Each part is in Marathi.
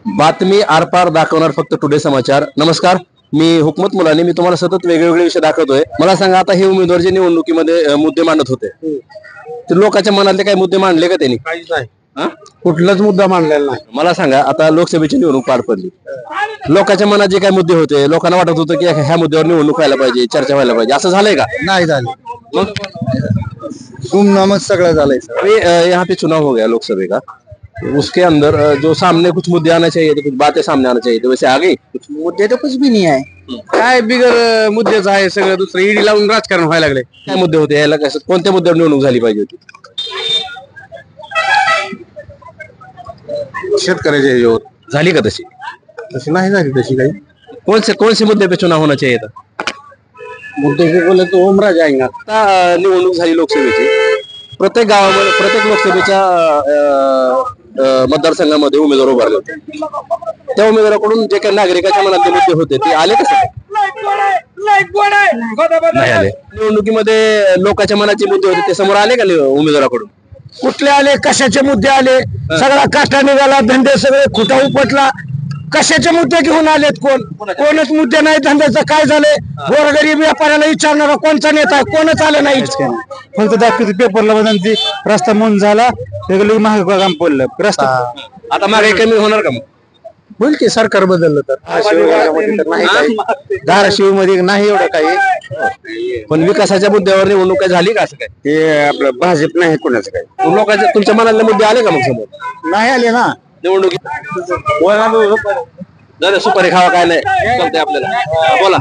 बातमी आरपार दाखवणार फक्त टुडे समाचार। नमस्कार, मी हुकमत मुलानी। मी तुम्हाला सतत वेगवेगळे विषय दाखवतोय। मला सांगा, आता हे उमेदवार जे निवडणुकीमध्ये मुद्दे मांडत होते, तर लोकांच्या मनातले काही मुद्दे मांडले का त्यांनी? काहीच नाही, कुठलाच मुद्दा मांडलेला नाही। मला सांगा, आता लोकसभेची निवडणूक पार पडली, लोकांच्या मनात जे काही मुद्दे होते, लोकांना वाटत होतं की ह्या मुद्द्यावर निवडणूक व्हायला पाहिजे, चर्चा व्हायला पाहिजे, असं झालंय का? नाही झाले, मग गुमनामच सगळं झालंय सर। अभी यहाँ पे चुनाव हो गया लोकसभा का, उसके अंदर जो सामने कुछ मुद्दे आना चाहिए थे, कुछ बातें सामने आना चाहिए थे, वैसे आ गई कुछ? मुद्दे तर कुछ भी नहीं आहे, काय बिगर मुद्देच आहे सगळं। दुसरं ईडी लावून राजकारण व्हायला लागले। काय मुद्दे होते याला? कसं, कोणत्या मुद्द्यावर निवडणूक झाली पाहिजे होती? शेतकऱ्याच्या ह्याच्यावर झाली का तशी? तशी नाही झाली, तशी काही कौन से मुद्दे पे चुनाव होना चाहिए था? मुद्दे पे बोले तो ओमराज आएगा। आता निवडणूक झाली लोकसभेची, प्रत्येक गावामध्ये, प्रत्येक लोकसभेच्या मतदारसंघामध्ये उमेदवार उभारले होते। त्या उमेदवाराकडून जे काही नागरिकांच्या मनातले मुद्दे होते ते आले कसं? नाही आले। निवडणुकीमध्ये लोकांच्या मनाचे मुद्दे होते ते समोर आले का उमेदवाराकडून? कुठले आले, कशाचे मुद्दे आले? सगळा काटा निघाला, धंदे सगळे खुटा उपटला। कशाचे मुद्दे घेऊन आलेत? कोणच मुद्दे नाही धंद्याचं। काय झाले, गोरगरीब व्यापाऱ्याला विचारणारा कोणचा नेता आहे? कोणच आलं नाही। फक्त दाखवते पेपरला बदलती, रस्ता मंद झाला, सगळं महाग काम पडलं रस्ता। आता मागे कमी होणार का? मग होईल की सरकार बदललं तर। धाराशिव मध्ये नाही एवढं काही, पण विकासाच्या मुद्द्यावर निवडणूक काय झाली का? असं काय ते आपलं भाजप नाही कोणाचं काही। लोकांचे तुमच्या मनातले मुद्दे आले का मग समोर? नाही आले ना निवडणुकीत सुपारी खावा काय नाही चालतंय आपल्याला? बोला,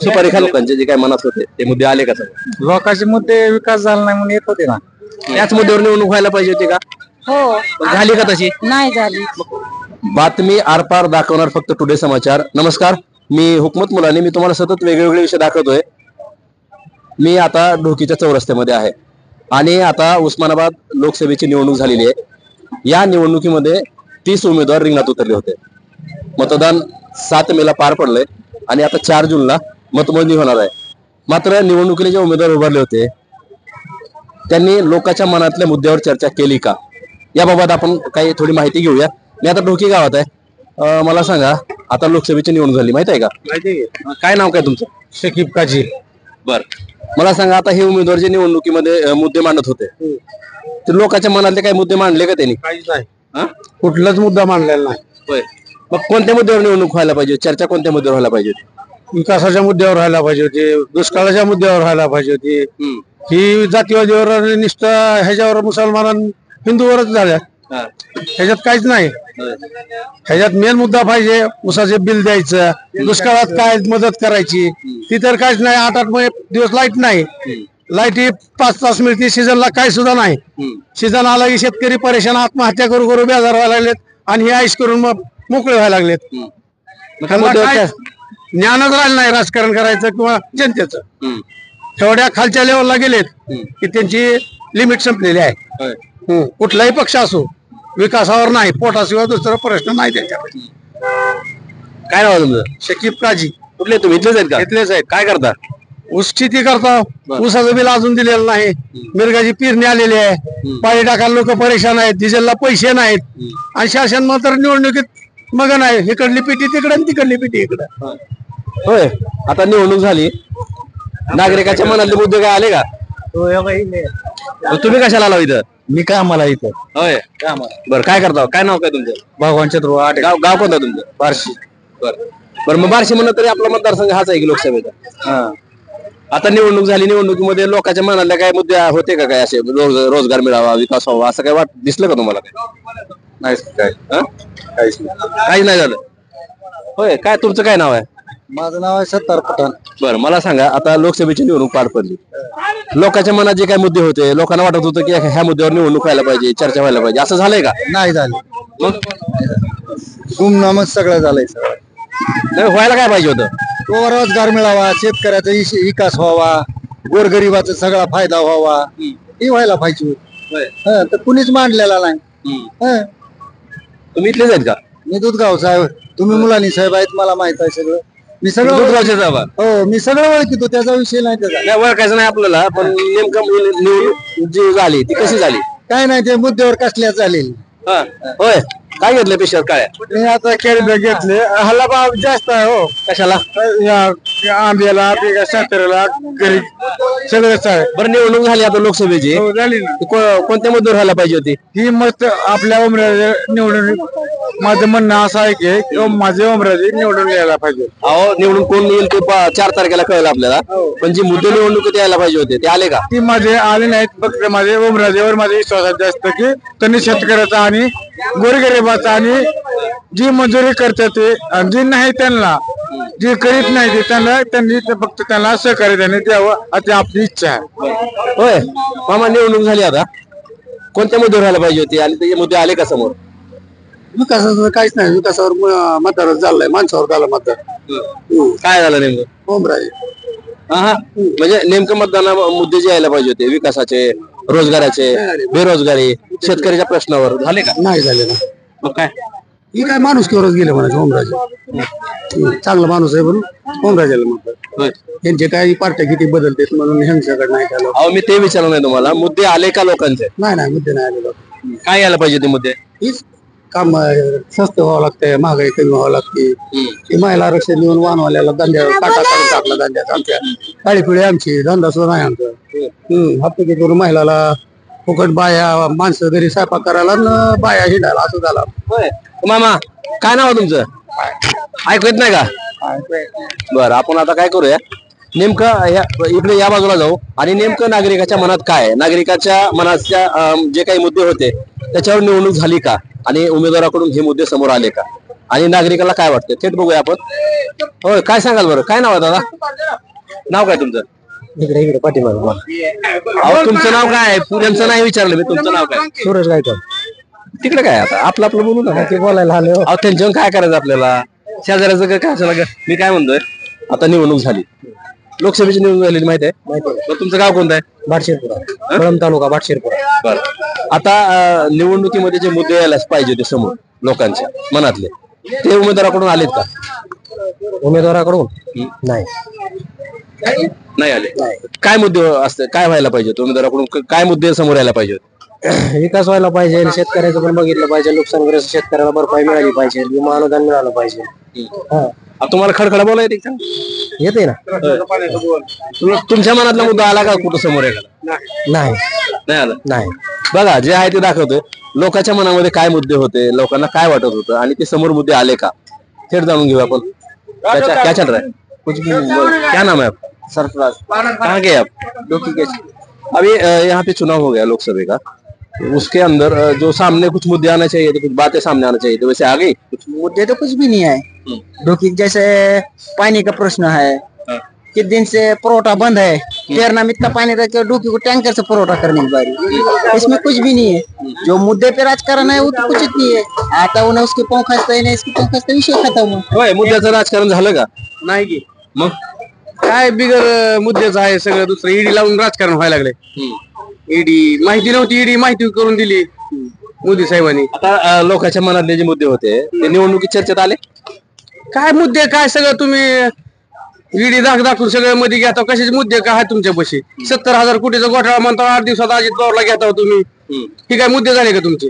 सुपारी खा। लोकांचे जे काय मनात होते ते मुद्दे आले का समोर? लोकांचे मुद्दे विकास झाला नाही म्हणून येत होते ना। याच मुद्द्यावर निवडणूक व्हायला पाहिजे होती का? हो, झाली का तशी? नाही झाली। बातमी आरपार दाखवणार फक्त टुडे समाचार। नमस्कार, मी हुकमत मुलानी। मी तुम्हाला सतत वेगवेगळे विषय दाखवतोय। मी आता ढोकीच्या चौरस्त्यामध्ये आहे आणि आता उस्मानाबाद लोकसभेची निवडणूक झालेली आहे। या निवडणुकीमध्ये 30 उमेदवार रिंगणात उतरले होते। मतदान 7 मेला पार पडलंय आणि आता 4 जूनला मतमोजणी होणार आहे। मात्र निवडणुकीला जे उमेदवार उभारले होते त्यांनी लोकांच्या मनातल्या मुद्द्यावर चर्चा केली का, याबाबत आपण काही थोडी माहिती घेऊया। मी आता ढोकी गावात आहे। मला सांगा, आता लोकसभेची निवडणूक झाली, माहित आहे का? काय नाव काय तुमचं? शकीब काजी। बर, मला सांगा, आता हे उमेदवार जे निवडणुकीमध्ये मुद्दे मांडत होते, तर लोकांच्या मनातले काही मुद्दे मांडले का त्यांनी? काहीच नाही, कुठलाच मुद्दा मांडलेला नाही। होय, मग कोणत्या मुद्द्यावर निवडणूक व्हायला पाहिजे? चर्चा कोणत्या मुद्द्यावर व्हायला पाहिजे होती? विकासाच्या मुद्द्यावर व्हायला पाहिजे होते, दुष्काळाच्या मुद्द्यावर व्हायला पाहिजे होती। ही जातीवादीवर निष्ठा ह्याच्यावर मुसलमान हिंदूवरच झाल्या, ह्याच्यात काहीच नाही। ह्याच्यात मेन मुद्दा पाहिजे उसाचे बिल द्यायचं, दुष्काळात काय मदत करायची, ती तर काहीच नाही। 8-8 दिवस लाईट नाही, लाईट ही 5 तास मिळते, सीझनला काही सुद्धा नाही। सीझन आला की शेतकरी परेशान, आत्महत्या करू करू बेजार व्हायला लागलेत आणि हे आईश करून मग मोकळे व्हायला लागलेत। ज्ञानच राहिलं नाही राजकारण करायचं किंवा जनतेचं। तेवढ्या खालच्या लेवलला गेलेत की त्यांची लिमिट संपलेली आहे। कुठलाही पक्ष असो, विकासावर नाही, पोटाशिवाय दुसरा प्रश्न नाही त्यांच्याकडे। काय नाव तुमचं? शकीब काजी। कुठले तुम्ही? इथलेच आहेत का? इथलेच आहेत। काय करता? ऊस शेती करता, ऊसाचं बिल अजून दिलेलं नाही, मिरगाची पेरणी आलेली आहे, पाणी टाकायला लोक परेशान आहेत, डिझेलला पैसे नाहीत आणि शासन मात्र निवडणुकीत मग नाही, इकडली पिटी तिकडे आणि तिकडली पिटी इकडे। होय, आता निवडणूक झाली, नागरिकाच्या मनातले मुद्दे काय आले का? तुम्ही कशाला आला इथं? मी कामाला इथं। होय, बरं, काय करता? काय नाव काय तुमचं? भगवान चतुर्व आटे। गाव कोणतं तुमचं? बार्शी। बरं, मग बार्शी म्हणलं तरी आपला मतदारसंघ हाच आहे की लोकसभेचा? आता निवडणूक झाली, निवडणुकीमध्ये लोकांच्या मनातल्या काय मुद्दे होते का? काय असे रोजगार मिळावा, विकास व्हावा, असं काय दिसलं का तुम्हाला? काय काही नाही झालं? होय, काय तुमचं काय नाव आहे? माझं नाव आहे सत्तार पठाण। बरं, मला सांगा, आता लोकसभेची निवडणूक पार पडली, लोकांच्या मनात जे काही मुद्दे होते, लोकांना वाटत होतं की ह्या मुद्द्यावर निवडणूक व्हायला पाहिजे, चर्चा व्हायला पाहिजे, असं झालंय का? नाही झाले, मग गुमनामच सगळं झालंय सर। व्हायला काय पाहिजे होतं? तो रोजगार मिळावा, शेतकऱ्याचा विकास व्हावा, गोरगरिबाचा सगळा फायदा व्हावा, हे व्हायला पाहिजे। तर कुणीच मांडलेला नाही। तुम्ही इथलेच आहेत का? मी दूधगाव साहेब, तुम्ही मुलांनी साहेब आहेत, मला माहित आहे सगळं। मी सगळं दूधगावचे साहेब? हो, मी सगळं ओळखतो, त्याचा विषय नाही त्याचा। नाही, ओळखायचं नाही आपल्याला, पण नेमकं निवडणूक जी झाली ती कशी झाली? काय नाही, ते मुद्द्यावर कसल्याच झालेली। होय, काय घेतलं पिशव्यात काय मी आता केळी घेतले हल्ला भाव जास्त आहे हो. कशाला या आंब्याला साखरेला घरी सगळंच आहे. बरं निवडणूक झाली आता लोकसभेची हो, झाली ना. कोणत्या मुद्द्यावर व्हायला पाहिजे होती ही मस्त आपल्या उमराजे निवडून माझं म्हणणं असं आहे की माझे उमराजे निवडून यायला पाहिजे. अहो निवडून कोण येईल ते 4 तारखेला कळलं आपल्याला पण जे मुद्दे निवडणुकीत यायला पाहिजे होते ते आले का ती माझे आले नाहीत फक्त माझे उमराजेवर माझा विश्वास आहे जास्त की त्यांनी शेतकऱ्याचा आणि गोरगरिबाचा आणि जी मजुरी करतात ते आणि जी नाही त्यांना जे करीत नाही ते त्यांनी फक्त त्यांना सहकार्य त्यांनी द्यावं अशी आपली इच्छा आहे. होय मामा निवडणूक झाली आता कोणत्या मुद्द्यावर व्हायला पाहिजे होती आणि ते मुद्दे आले का समोर विकासाचं काहीच नाही विकासावर मतदार झालाय माणसावर झाला मतदार काय झालं नेमकं ओमराजे हा म्हणजे नेमकं मतदान मुद्दे जे यायला पाहिजे होते विकासाचे रोजगाराचे बेरोजगारी शेतकऱ्याच्या प्रश्नावर झाले का नाही झाले ना. मग काय ही काय माणूस किंवाच गेले म्हणायचं ओमराजे चांगला माणूस आहे म्हणून ओमराजेला म्हणतात. होय. त्यांचे काही पार्ट्या किती बदलतात म्हणून ह्यांच्याकडे नाही काय अहो मी ते विचारलं नाही तुम्हाला मुद्दे आले का लोकांचे नाही मुद्दे नाही आले. काय यायला पाहिजे ते मुद्दे हीच काम स्वस्त व्हावं लागतंय महागाई कमी व्हावं लागते. महिला आरक्षण देऊन वाहनवाल्याला धंद्या काटा काढून टाकला धंद्यात आमच्या काळी पिढी आमची धंदा सुद्धा नाही आमचा. हप्ते करून महिलाला फुकट बाया माणसं घरी स्वयंपाक करायला न बाया हिंडायला असं झाला. होय मामा काय नाव आहे तुमचं ऐकू येत नाही का बरं आपण आता काय करूया नेमकं इकडे या बाजूला जाऊ आणि नेमकं नागरिकाच्या मनात काय आहे नागरिकाच्या मनाच्या जे काही मुद्दे होते त्याच्यावर निवडणूक झाली का आणि उमेदवाराकडून हे मुद्दे समोर आले का आणि नागरिकाला काय वाटतं थेट बघूया आपण होय काय सांगाल बरं काय नाव आहे दादा नाव काय तुमचं इकडे पाठीमाग अहो तुमचं नाव काय पुऱ्यांचं नाही विचारलं मी तुमचं नाव काय सूरज गायकवाड. तिकडे काय आता आपलं आपलं बोलू ना ते बोलायला आले अहो त्यांच्यावर काय करायचं आपल्याला शेजाऱ्याचं काय असेल मी काय म्हणतोय आता निवडणूक झाली लोकसभेची निवडणूक झालेली माहिती आहे तर तुमचं गाव कोणतं आहे भाटशिरपुरा कळंब तालुका भाटशिरपुरा. बरं आता निवडणुकीमध्ये जे मुद्दे यायलाच पाहिजे ते समोर लोकांच्या मनातले ते उमेदवाराकडून आलेत का उमेदवाराकडून नाही नाही आले काय मुद्दे असते काय व्हायला पाहिजे उमेदवाराकडून काय मुद्दे समोर यायला पाहिजे विकास व्हायला पाहिजे शेतकऱ्याचं पण बघितलं पाहिजे नुकसानग्रस्त शेतकऱ्याला भरपाई मिळाली पाहिजे विमा अनुदान मिळालं पाहिजे. तुम्हाला खडखडा बोला येते का येते ना तुमच्या मनातला मुद्दा आला का कुठं समोर यायला नाही नाही आलं नाही बघा जे आहे ते दाखवतोय लोकांच्या मनामध्ये काय मुद्दे होते लोकांना काय वाटत होतं आणि ते समोर मुद्दे आले का थेट जाणून घेऊ आपण क्या चल रहा है कुछ भी क्या नाम है आप सरफराज कहाँ के आप अभी यहाँ पे चुनाव हो गया लोकसभा का उसके अंदर जो सामने कुछ मुद्दे आना चाहिए थे कुछ बातें सामने आना चाहिए थे वैसे आ गई कुछ मुद्दे तो कुछ भी नहीं है डोकी जैसे पानी का प्रश्न है किस दिन से पुरवठा बंद है तेरना में इतना पानी रख के डोकी को टैंकर से पुरवठा करने की बारी इसमें कुछ भी नहीं है जो मुद्दे पे राजकारण है वो तो कुछ नहीं है आता उन्हें उसके पाँव खसते नहीं इसके पाँव खसते विषय खत्म होय मुद्द्याचं राजकारण झालं का नाही की मग काय बिगर मुद्द्याचं आहे सगळं दुसरं ईडी लावून राजकारण व्हायला लागले. ईडी माहिती नव्हती ईडी माहिती करून दिली मोदी साहेबांनी. आता लोकांच्या मनातले जे मुद्दे होते ते निवडणुकीत चर्चेत आले काय मुद्दे काय सगळं तुम्ही ईडी दाखवून सगळं मध्ये घेता कशाचे मुद्दे काय आहेत तुमच्यापाशी 70,000 कोटीचा घोटाळा म्हणता 8 दिवसात अजित पवारला घेता तुम्ही ही काय मुद्दे झाले का तुमचे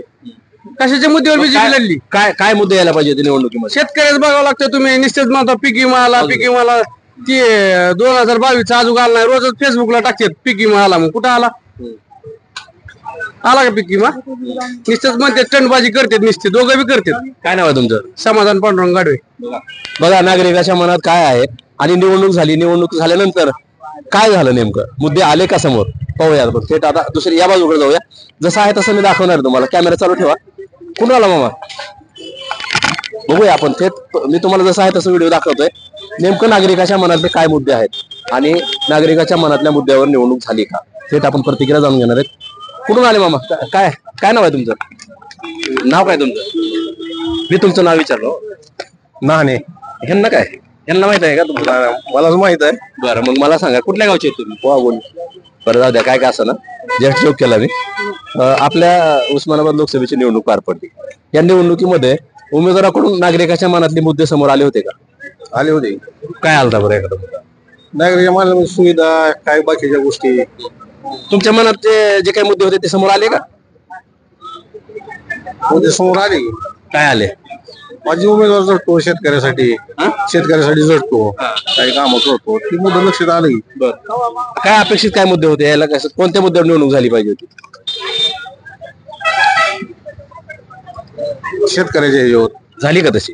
कशाच्या मुद्द्यावर बीजेपी लढली काय काय मुद्दे यायला पाहिजे होते निवडणुकीमध्ये शेतकऱ्याच बघावं लागतं तुम्ही निश्चित म्हणता पीक विमा आला ती 2022 अजून आला नाही रोजच फेसबुकला टाकतात पीक विमा आला मग कुठं आला का पीक विमा निश्चित म्हणते टनबाजी करतात निश्चित दोघं बी करतात. काय नाव आहे तुमचं समाधान पांडुरंग गाडवे. बघा नागरिकाच्या मनात काय आहे आणि निवडणूक झाल्यानंतर काय झालं नेमकं मुद्दे आले का समोर पाहूया आपण थेट आता दुसरी या बाजूकडे जाऊया जसं आहे तसं मी दाखवणार तुम्हाला कॅमेरा चालू ठेवा कुठं आला मामा बघूया आपण थेट मी तुम्हाला जसं आहे तसं व्हिडिओ दाखवतोय नेमकं नागरिकाच्या मनातले काय मुद्दे आहेत आणि नागरिकाच्या मनातल्या मुद्द्यावर निवडणूक झाली का थेट आपण प्रतिक्रिया जाणून घेणार आहेत. कुठून आले मामा काय काय नाव आहे तुमचं नाव काय तुमचं मी तुमचं नाव विचारलो नाणे ह्यांना काय ह्यांना माहित आहे का तुम्हाला मलाच माहित आहे. बरं मग मला सांगा कुठल्या गावचे आहेत तुम्ही बोल बरं जाऊ द्या काय काय असं ना जस्ट जोक केला मी आपल्या उस्मानाबाद लोकसभेची निवडणूक पार पडली या निवडणुकीमध्ये उमेदवाराकडून नागरिकाच्या मनातले मुद्दे समोर आले होते का आले होते काय आलता बरं एखादा मुद्दा नागरिक मला सुविधा काय बाकीच्या गोष्टी तुमच्या मनात जे काही मुद्दे होते ते समोर आले का म्हणजे समोर आले काय आले? माझी उमेदवार झटतो शेतकऱ्यासाठी, शेतकऱ्यासाठी झटतो, काही कामं करतो, ती मुद्दा लक्षात आली. बर, काय अपेक्षित काय मुद्दे होते याला? कसं कोणत्या मुद्द्यावर निवडणूक झाली पाहिजे होती? शेतकऱ्याच्या ह्याच्यावर झाली का तशी?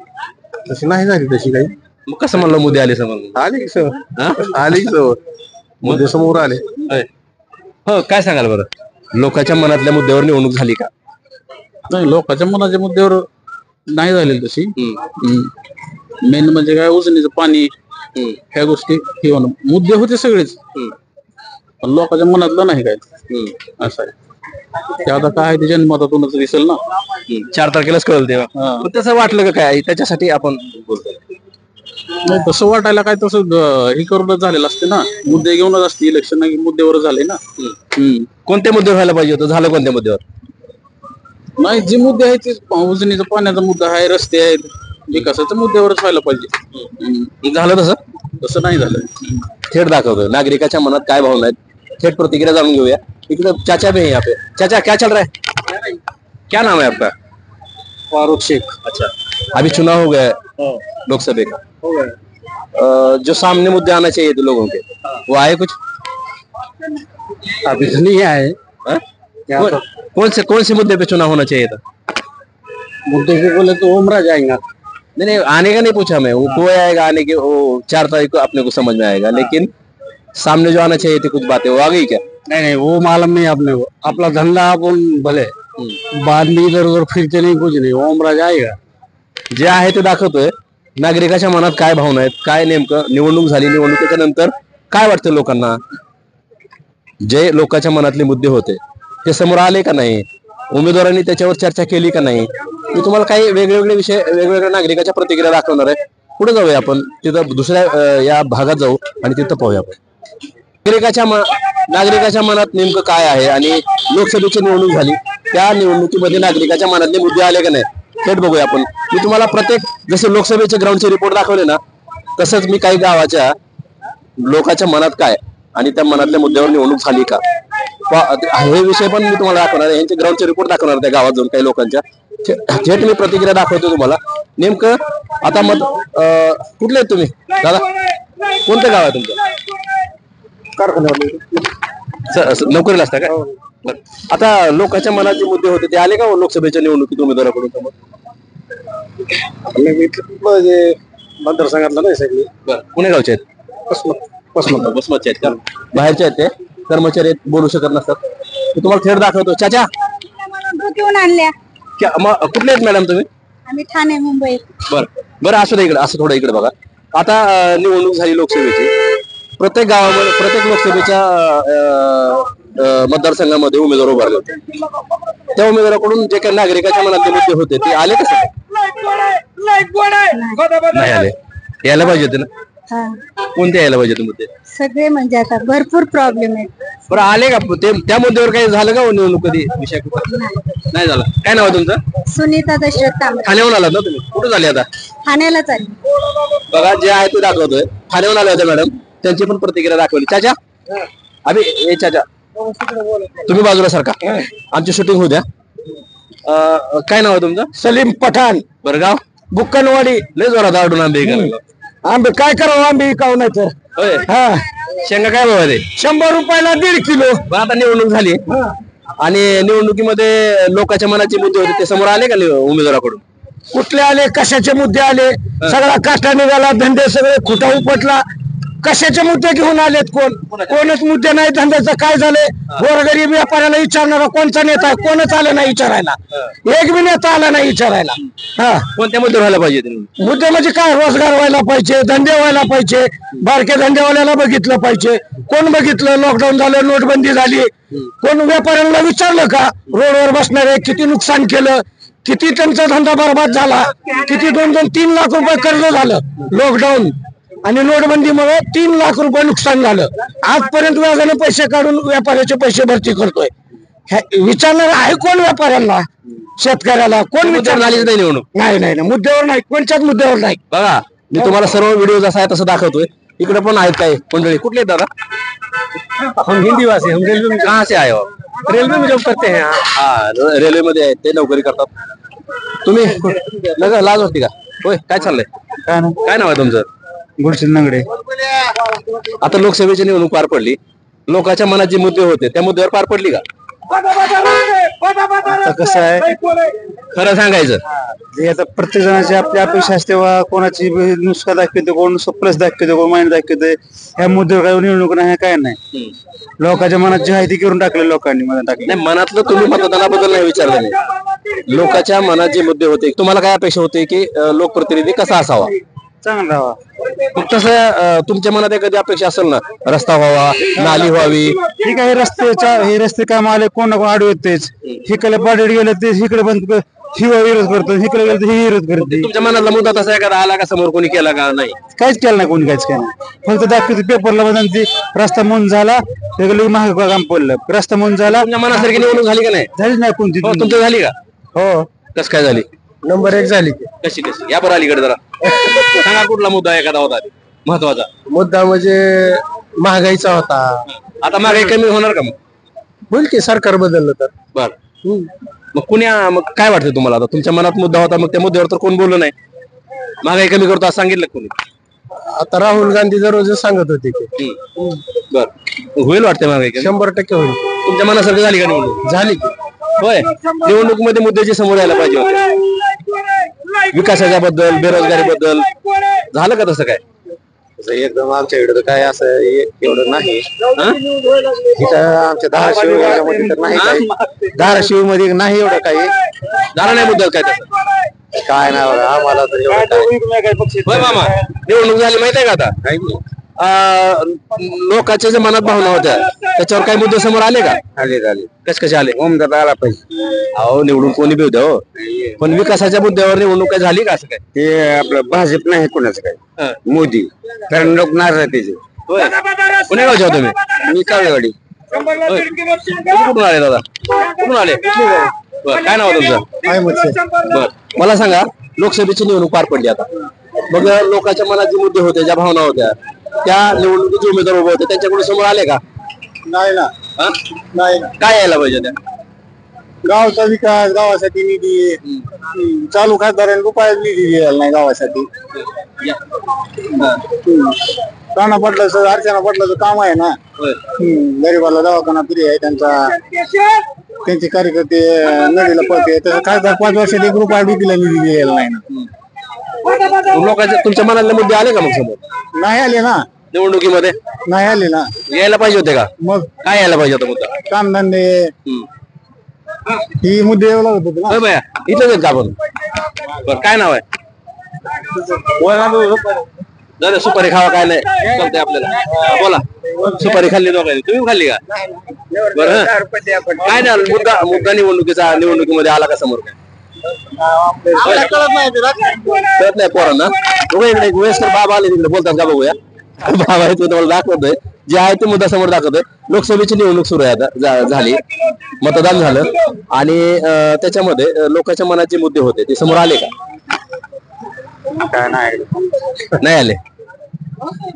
तशी नाही झाली तशी काही. मग कसं म्हणलं मुद्दे आले समोर? आली की सर, आली की सर, मुद्दे समोर आले. हो, काय सांगाल बरं? लोकांच्या मनातल्या मुद्द्यावर निवडणूक झाली का? नाही, लोकांच्या मनाच्या मुद्द्यावर नाही झालेली तशी. मेन म्हणजे काय, उजनीचं पाणी, ह्या गोष्टी हे होणं मुद्दे होते सगळेच, पण लोकांच्या मनातलं नाही काय. असं आहे ते. आता काय ते जनमतातूनच दिसेल ना. 4 तारखेलाच कळलं तेव्हा. पण तसं वाटलं का काय? त्याच्यासाठी आपण बोलतोय. नाही, तसं वाटायला काय, तसं हे करूनच झालेलं असते ना. मुद्दे घेऊनच असते इलेक्शन, मुद्द्यावर झाले ना. कोणत्या मुद्द्यावर व्हायला पाहिजे होतं? झालं कोणत्या मुद्द्यावर? नाही, जे मुद्दे आहेत ते उजनीचा पाण्याचा मुद्दा आहे, रस्ते आहेत, विकासाच्या मुद्द्यावरच व्हायला पाहिजे. झालं तसं? तसं नाही झालं. थेट दाखवतोय नागरिकाच्या मनात काय भावना आहेत, थेट प्रतिक्रिया जाणून घेऊया. इकडे चाचा भी है यहाँ पे. चाचा, क्या चल रहा है? क्या नाम है आपका? फारूक शेख. अच्छा, अभी चुनाव हो गया है लोकसभा का. जो सामने मुद्दे आना चाहिए थे लोगों के, वो आए कुछ? अभी तो नहीं आए. कौन से मुद्दे पे चुनाव होना चाहिए था? मुद्दे पे बोले तो उमरा जाएगा. नहीं नहीं, आने का नहीं पूछा मैं, वो कोई आएगा आने के, वो 4 तारीख को अपने को समझ में आएगा, लेकिन सामने जो आना चाहिए थी कुछ बातें, वो आ गई क्या? नहीं नहीं, वो मालूम नहीं आपने को. आपला धंदा आपण भले बाद में इधर उधर फिरते नहीं, कुछ नहीं. उमरा जाएगा. जे आहे ते दाखवतोय. नागरिकाच्या मनात काय भावना आहेत, काय नेमकं निवडणूक झाली, निवडणुकीच्या नंतर काय वाटतं लोकांना? जे लोकांच्या मनातले मुद्दे होते ते समोर आले का नाही? उमेदवारांनी त्याच्यावर चर्चा केली का नाही? मी तुम्हाला काही वेगवेगळे विषय, वेगवेगळ्या नागरिकाच्या प्रतिक्रिया दाखवणार आहे. पुढे जाऊया आपण, तिथं दुसऱ्या या भागात जाऊ आणि तिथं पाहूया आपण नागरिकाच्या मनात नेमकं काय आहे. आणि लोकसभेची निवडणूक झाली, त्या निवडणुकीमध्ये नागरिकाच्या मनातले मुद्दे आले का नाही थेट बघूया आपण. मी तुम्हाला प्रत्येक, जसे लोकसभेचे ग्राउंडचे रिपोर्ट दाखवले ना, तसंच मी काही गावाच्या लोकांच्या मनात काय आणि त्या मनातल्या मुद्द्यावर निवडणूक झाली का, हे विषय पण मी तुम्हाला दाखवणार आहे. यांचे ग्राउंडचे रिपोर्ट दाखवणार त्या गावात जाऊन काही लोकांच्या थेट मी प्रतिक्रिया दाखवतो तुम्हाला. नेमकं आता मत कुठले आहेत तुम्ही दादा? कोणतं गाव आहे तुमचं? नोकरीला असता का? आता लोकांच्या मनात जे मुद्दे होते ते आले का लोकसभेच्या निवडणुकीत उमेदवाराकडून समोर? मतदारसंघातला नाही सगळे. पुणे गावचे आहेत? बसमतचे आहेत का? बाहेरचे आहेत ते कर्मचारी आहेत, बोलू शकत नसतात. मी तुम्हाला थेट दाखवतो. चाचा, घेऊन आणल्या. कुठले आहेत मॅडम तुम्ही? आम्ही ठाणे, मुंबई. बरं असू दे, इकडे असं थोडं इकडे बघा. आता निवडणूक झाली लोकसभेची. प्रत्येक गावामध्ये, प्रत्येक लोकसभेच्या मतदारसंघामध्ये उमेदवार उभारले होते. त्या उमेदवाराकडून जे काही नागरिकाच्या मनातले मुद्दे होते ते आले का? नाही आले. यायला पाहिजे होते ना. कोणते यायला पाहिजे होते मुद्दे? सगळे म्हणजे आता भरपूर प्रॉब्लेम आहेत. बरं, आले का त्या मुद्द्यावर काही झालं का निवडणूक कधी? विषय नाही झाला. काय नाव आहे तुमचं? सुनीता दशरथ तांबे. ठाण्याहून आलात ना तुम्ही? कुठे झाले आता? ठाण्याला चालली. बघा, जे आहे ते दाखवतोय. ठाण्याहून आले होते मॅडम, त्यांची पण प्रतिक्रिया दाखवली. चाचा, अभि चाचा तुम्ही बाजूला सारखा, आमची शूटिंग होऊ द्या. काय नाव आहे तुमचं? सलीम पठाण. बरं, गाव? बुक्कनवाडी. लय जोरात आढळून आंबे आंबे काय करावं, आंबे विकाव नाही तर. होय. हा, शेंगा काय भाव आहे? 100 रुपयाला 1.5 किलो. बरं, आता निवडणूक झाली आणि निवडणुकीमध्ये लोकांच्या मनाचे मुद्दे होते ते समोर आले का उमेदवाराकडून? कुठले आले, कशाचे मुद्दे आले? सगळा काष्टा निघाला, धंदे सगळे खुटा उपटला. कशाचे मुद्दे घेऊन आलेत? कोणच मुद्दे नाही. धंद्याचं काय झालंय? गोरगरीब व्यापाऱ्याला विचारणारा कोणचा नेता आहे? कोणच आलं नाही विचारायला. एक बी नेता आला नाही विचारायला. हा, कोणत्या मुद्द्यावर व्हायला पाहिजे? मुद्दे म्हणजे काय? रोजगार व्हायला पाहिजे, धंदे व्हायला पाहिजे, बारक्या धंदेवाल्याला बघितलं पाहिजे. कोण बघितलं? लॉकडाऊन झालं, नोटबंदी झाली, कोण व्यापाऱ्यांना विचारलं का? रोडवर बसणारे किती नुकसान केलं, किती त्यांचा धंदा बरबाद झाला, किती 2-3 लाख रुपये कर्ज झालं लॉकडाऊन आणि नोटबंदीमुळे 3 लाख रुपये नुकसान झालं. आजपर्यंत व्याजाने पैसे काढून व्यापाऱ्याचे पैसे भरती करतोय. विचारणार आहे कोण व्यापाऱ्यांना, शेतकऱ्याला? कोण विचार झालीच नाही निवडणूक? नाही, मुद्द्यावर नाही, कोणत्याच मुद्द्यावर नाही. बघा, मी तुम्हाला सर्व व्हिडिओ जसा आहे तसं दाखवतोय. इकडे पण आहेत काही मंडळी. कुठले दादा? हम हिंदी वासी, हम रेल्वे में कहाँ से आए हो? रेल्वे में जॉब करते हैं. हा, रेल्वे मध्ये आहेत ते, नोकरी करतात. तुम्ही नका लाज वाटते का? होय, काय चाललंय? काय नाव आहे तुमचं? गुलशन नगडे. आता लोकसभेची निवडणूक पार पडली, लोकांच्या मनात जे मुद्दे होते त्या मुद्द्यावर पार पडली का? आता कसं आहे, खरं सांगायचं जे आता प्रत्येक जणाची आपली अपेक्षा असते वा कोणाची नुसका दाखवते, कोण प्लस दाखवते, कोण माइंड दाखवते. ह्या मुद्द्यावर काही निवडणूक नाही, काय नाही. लोकांच्या मनात जे आहे ते करून टाकले लोकांनी मनात टाकले. नाही, मनातलं तुम्ही मतदानाबद्दल नाही विचारलं मी. लोकांच्या मनात जे मुद्दे होते, तुम्हाला काय अपेक्षा होती की लोकप्रतिनिधी कसा असावा? चांगला हवा. मग तसं तुमच्या मनात एखादी अपेक्षा असेल ना, रस्ता व्हावा, नाली व्हावी. ठीक आहे, हे रस्ते काम आले, कोण ना कोण आडवे तेच. इकडे पाडेड गेलं ते इकडे बंद विरोध करतो, इकडे गेलं तर हे विरोध करते. तुमच्या मनातला मुद्दा तसा एखादा आला का समोर, कोणी केला का? नाही, काहीच केलं नाही कोणी, काहीच केलं नाही. फक्त दाखवते पेपरला बघून ते रस्ता मंजूर झाला, ते महाग काम पडलं. रस्ता मंजूर झाला, तुमच्या मनासारखी निवडणूक झाली का नाही? झालीच नाही कोणती. हो, तुमची झाली का? हो, कस काय झाली? नंबर 1 झाली. कशी कशी? या बरं अलीकडे जरा सांगा, कुठला मुद्दा एखादा होता महत्वाचा? मुद्दा म्हणजे महागाईचा होता. आता महागाई कमी होणार का? मग बोल की सरकार बदललं तर. बर, मग काय वाटतं तुम्हाला? आता तुमच्या मनात मुद्दा होता, मग त्या मुद्द्यावर तर कोण बोललं नाही. महागाई कमी करतो असं सांगितलं कोणी? आता राहुल गांधी दररोज सांगत होते की बर, होईल वाटतं महागाई कमी? 100% होईल. तुमच्या मनासारखं झाली का निवडणूक? झाली. होय, निवडणूक मध्ये मुद्द्याचे समोर यायला पाहिजे होते. विकासाच्या बद्दल, बेरोजगारी बद्दल झालं का तसं काय? एकदम आमच्या इकडे तर काय असं एवढं नाही. इथं आमच्या धाराशिव मध्ये तर नाही काही. धाराशिव मध्ये नाही एवढं काही. झालं नाही मुद्दा काय तसं? काय नाही बघा, आम्हाला तर एवढं काय. होय मामा, निवडणूक झाली माहित आहे का आता? लोकांच्या ज्या मनात भावना होत्या त्याच्यावर काही मुद्दे समोर आले का? आले झाले. कसे आले? ओमदादा आला पाहिजे. अहो, निवडून कोणी बी द्या हो, पण विकासाच्या मुद्द्यावर निवडणूक काय झाली का? असं काय? ते आपलं भाजप नाही कोणाचं काय, मोदी. कारण लोक नाराज आहे त्याचे. होय, कोणी गावचे हो तुम्ही? मी काळेवाडी. होय. तुम्ही कुठून आले दादा? कुठून आले? बरं, काय नाव आहे तुमचं? बर, मला सांगा, लोकसभेची निवडणूक पार पडली आता, मग लोकांच्या मनात जे मुद्दे होते, ज्या भावना होत्या, त्या निवडणुकीचे उमेदवार उभे होते त्यांच्याकडून समोर आले का? नाही ना. हा? नाही ना. काय यायला पाहिजे त्या? गावचा विकास, गावासाठी निधी. चालू खासदारांनी रुपयात निधी दिलेला नाही गावासाठी. राणा पाटलाचं, अर्चना पाटलाचं काम आहे ना. होय. गरीबाला दवाखाना फ्री आहे त्यांचा. त्यांचे कार्यकर्ते नदीला पळते. तसं खासदार 5 वर्षात 1 रुपया दिला निधी दिलेला नाही ना. लोकांच्या तुमच्या मनातले मुद्दे आले का मग समोर नाही आले ना. निवडणुकीमध्ये? नाही आले ना. यायला पाहिजे होते का? मग काय यायला पाहिजे होता मुद्दा? कामधंदे ही मुद्दे येऊ लागत होते ना. होय बया, इथंच आहेत का आपण? बरं, काय नाव आहे? जरा सुपारी खावा, काय नाही चालतंय आपल्याला. बोला, सुपारी खाल्ली दोघांनी? तुम्ही खाल्ली का? बरं, काय नाही मुद्दा निवडणुकीमध्ये आला का समोर? काय कळत नाही पोरांना. बघा इकडे एक वयस्कर बाबा आले, तिकडे बोलतात का? बघूया. बाबा आहे, तुम्हाला दाखवतोय, जे आहे ते मुद्दा समोर दाखवतोय. लोकसभेची निवडणूक सुरू आहे आता, झाली, मतदान झालं आणि त्याच्यामध्ये लोकांच्या मनात जे मुद्दे होते ते समोर आले का? नाही आले.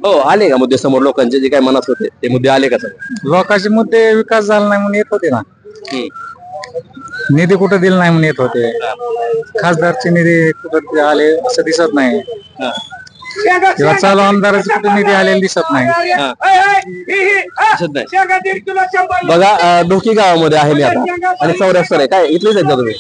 हो, आले का मुद्दे समोर? लोकांचे जे काय मनात होते ते मुद्दे आले का समोर? लोकांचे मुद्दे विकास झाला नाही म्हणून येत होते ना. निधी कुठं दिला नाही म्हणून येत होते. खासदारचे निधी कुठं आले असं दिसत नाही. किंवा चालू आमदाराचे कुठे निधी आलेले दिसत नाही. बघा, ढोकी गावामध्ये आहे मी आता आणि 74 आहे. काय इथलेच आहेत का तुम्ही?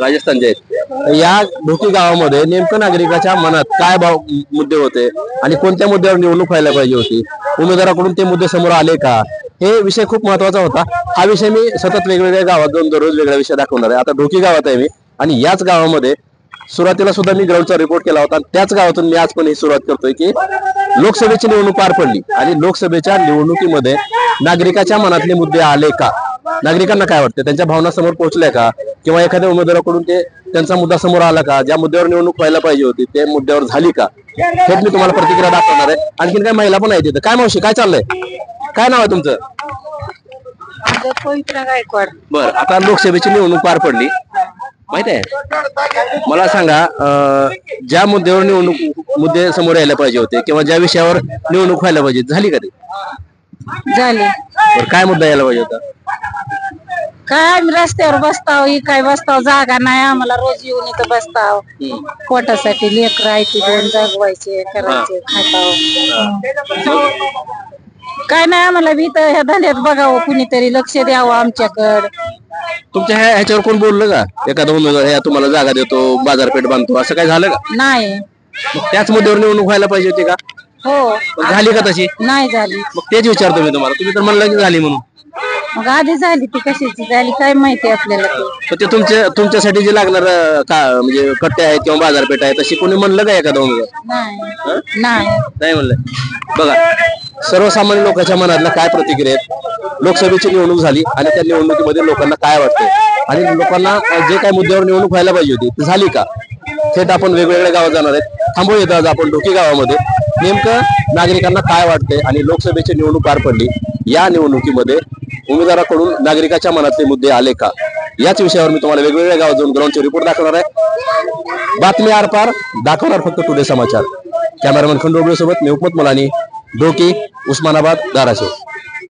राजस्थानचे आहेत. या ढोकी गावामध्ये नेमकं नागरिकाच्या मनात काय मुद्दे होते आणि कोणत्या मुद्द्यावर निवडणूक व्हायला पाहिजे होती, उमेदवाराकडून ते मुद्दे समोर आले का, हे विषय खूप महत्वाचा होता. हा विषय मी सतत वेगवेगळ्या गावात जाऊन दररोज वेगळा विषय दाखवणार आहे. आता ढोकी गावात आहे मी आणि याच गावामध्ये सुरुवातीला सुद्धा मी ग्राउंडचा रिपोर्ट केला होता. त्याच गावातून मी आज पण ही सुरुवात करतोय की लोकसभेची निवडणूक पार पडली आणि लोकसभेच्या निवडणुकीमध्ये नागरिकाच्या मनातले मुद्दे आले का? नागरिकांना काय वाटतं? त्यांच्या भावना समोर पोहोचल्या का? किंवा एखाद्या उमेदवाराकडून त्यांचा मुद्दा समोर आला का? ज्या मुद्द्यावर निवडणूक व्हायला पाहिजे होती ते मुद्द्यावर झाली का? हेच मी तुम्हाला प्रतिक्रिया दाखवणार आहे. आणखीन काय महिला पण आहेत तिथं. काय मावशी, काय चाललंय? काय नाव आहे तुमचं? बरं, आता लोकसभेची निवडणूक पार पडली, माहित आहे? मला सांगा, ज्या मुद्द्यावर मुद्दे समोर यायला पाहिजे होते किंवा ज्या विषयावर निवडणूक व्हायला पाहिजे झाली का? ते झाले. बरं, काय मुद्दा यायला पाहिजे होता? काय आम्ही रस्त्यावर बसताव ही काय बसताव जागा नाही आम्हाला रोज येऊन इथं बसताव पोटासाठी लेकर आहे ती दोन जगवायचे करायचे खाताव काय नाही आम्हाला बी तर ह्या धंद्यात बघावं कुणीतरी लक्ष द्यावं आमच्याकडं तुमच्या ह्याच्यावर कोण बोललं का एखादा उमेदवार ह्या तुम्हाला जागा देतो बाजारपेठ बांधतो असं काय झालं का नाही मग त्याच मुद्द्यावर निवडणूक व्हायला पाहिजे होती का हो पण झाली का तशी नाही झाली मग तेच विचारतो मी तुम्हाला तुम्ही तर म्हणलं की झाली म्हणून मग आधी झाली ती कशाची झाली काय माहिती आपल्याला ते तर ते तुमच्यासाठी जे लागणार का म्हणजे कट्टे आहेत किंवा बाजारपेठ आहे तशी कोणी म्हणलं का एखादा उमेदवार नाही नाही नाही म्हणलं बघा सर्वसामान्य लोकांच्या मनातल्या काय प्रतिक्रिया आहेत लोकसभेची निवडणूक झाली आणि त्या निवडणुकीमध्ये लोकांना काय वाटतंय आणि लोकांना जे काही मुद्द्यावर निवडणूक व्हायला पाहिजे होती ती झाली का थेट आपण वेगवेगळ्या गावात जाणार आहेत थांबू येतो आज आपण ढोकी गावामध्ये नेमकं नागरिकांना काय वाटतंय आणि लोकसभेची निवडणूक पार पडली या निवडणुकीमध्ये उमेदवाराकडून नागरिकाच्या मनातले मुद्दे आले का याच विषयावर मी तुम्हाला वेगवेगळ्या गावात जाऊन ग्राउंडचे रिपोर्ट दाखवणार आहे बातमी आरपार दाखवणार फक्त टुडे समाचार कॅमेरामॅन खंडोबळे सोबत मी हुकमत मुलानी ढोकी उस्मानाबाद धाराशिव